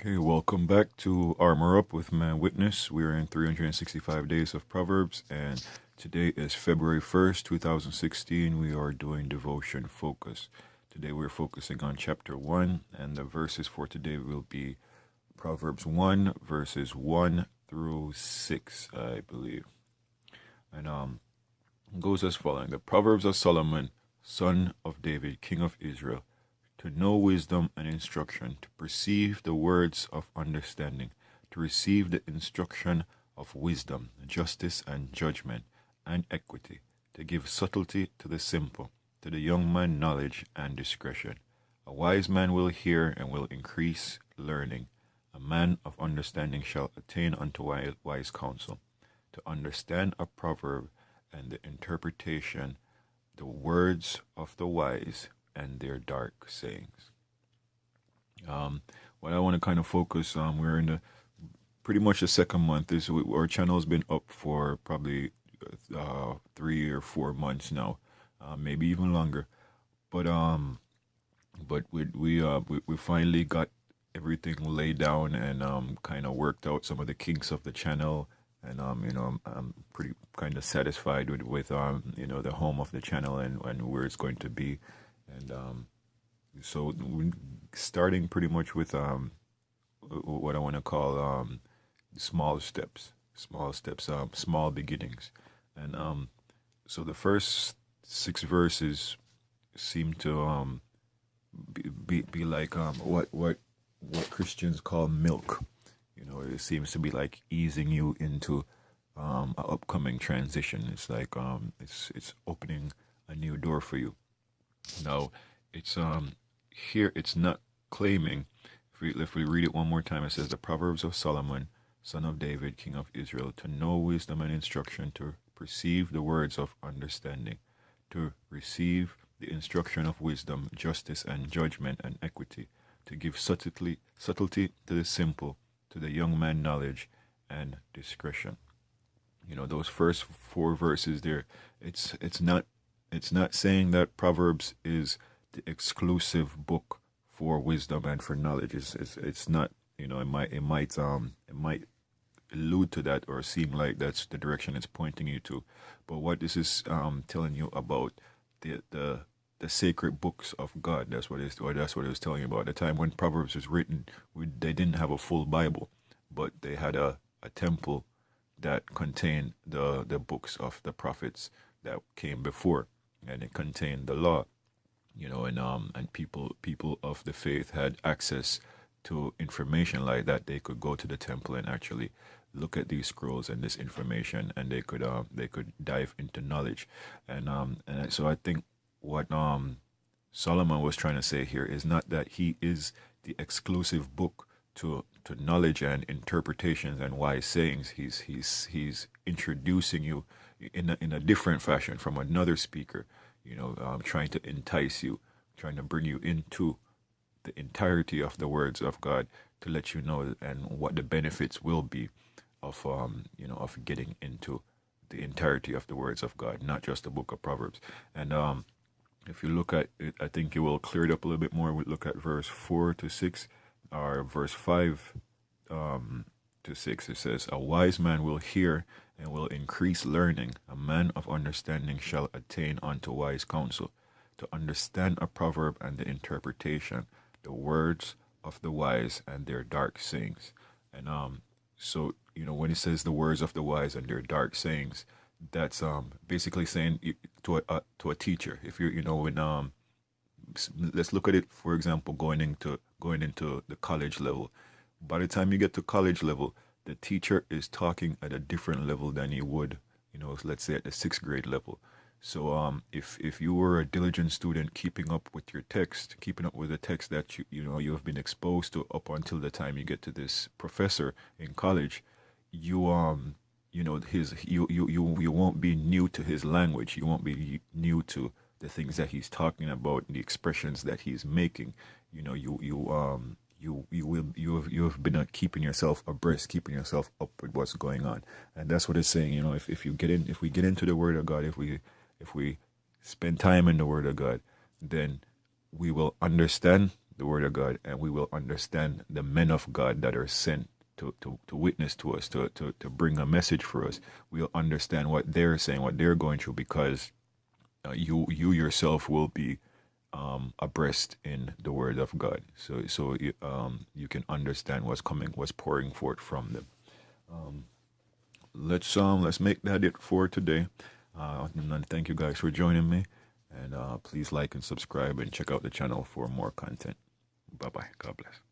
Okay, welcome back to Armour Up with Man Witness. We're in 365 days of Proverbs, and today is February 1st, 2016. We are doing Devotion Focus. Today we're focusing on chapter 1, and the verses for today will be Proverbs 1, verses 1 through 6, I believe. And it goes as following: The Proverbs of Solomon, son of David, king of Israel, to know wisdom and instruction, to perceive the words of understanding, to receive the instruction of wisdom, justice and judgment, and equity, to give subtlety to the simple, to the young man knowledge and discretion. A wise man will hear and will increase learning. A man of understanding shall attain unto wise counsel. To understand a proverb and the interpretation, the words of the wise and their dark sayings. What I want to kind of focus on, we're in the pretty much the second month. Our channel's been up for probably 3 or 4 months now, maybe even longer. But we finally got everything laid down and kind of worked out some of the kinks of the channel. And I'm pretty kind of satisfied with the home of the channel and where it's going to be. And so we're starting pretty much with what I want to call small steps, small beginnings. And so the first 6 verses seem to be like what Christians call milk. It seems to be like easing you into an upcoming transition. It's like it's opening a new door for you. Now, it's here. It's not claiming. If we read it one more time, it says, "The Proverbs of Solomon, son of David, king of Israel, to know wisdom and instruction, to perceive the words of understanding, to receive the instruction of wisdom, justice and judgment and equity, to give subtlety to the simple, to the young man knowledge and discretion." Those first 4 verses there. It's not saying that Proverbs is the exclusive book for wisdom and for knowledge. It's not. It might allude to that or seem like that's the direction it's pointing you to. But what this is telling you about the sacred books of God. That's what it was telling you about. At the time when Proverbs was written, they didn't have a full Bible, but they had a temple that contained the books of the prophets that came before, and it contained the law. And people of the faith had access to information like that. They could go to the temple and actually look at these scrolls and this information, and they could dive into knowledge. And so I think what Solomon was trying to say here is not that he is the exclusive book to knowledge and interpretations and wise sayings. He's introducing you in a different fashion from another speaker, trying to entice you, trying to bring you into the entirety of the words of God, to let you know and what the benefits will be of of getting into the entirety of the words of God, not just the book of Proverbs. And if you look at it, I think it will clear it up a little bit more. We look at verse 4 to 6, or verse 5 to 6. It says, "A wise man will hear and will increase learning. A man of understanding shall attain unto wise counsel. To understand a proverb and the interpretation, the words of the wise and their dark sayings." And so when it says the words of the wise and their dark sayings, that's basically saying to a teacher. If when let's look at it, for example, going into the college level. By the time you get to college level, the teacher is talking at a different level than you would, let's say at the 6th grade level. So if you were a diligent student, keeping up with the text that you have been exposed to up until the time you get to this professor in college, you won't be new to his language. You won't be new to the things that he's talking about, the expressions that he's making. You have been keeping yourself abreast, keeping yourself up with what's going on. And that's what it's saying. If we get into the Word of God, if we spend time in the Word of God, then we will understand the Word of God, and we will understand the men of God that are sent to witness to us, to bring a message for us. We'll understand what they're saying, what they're going through, because you yourself will be abreast in the Word of God. So you can understand what's coming, what's pouring forth from them. Let's make that it for today. And thank you guys for joining me, and please like and subscribe and check out the channel for more content. Bye bye. God bless.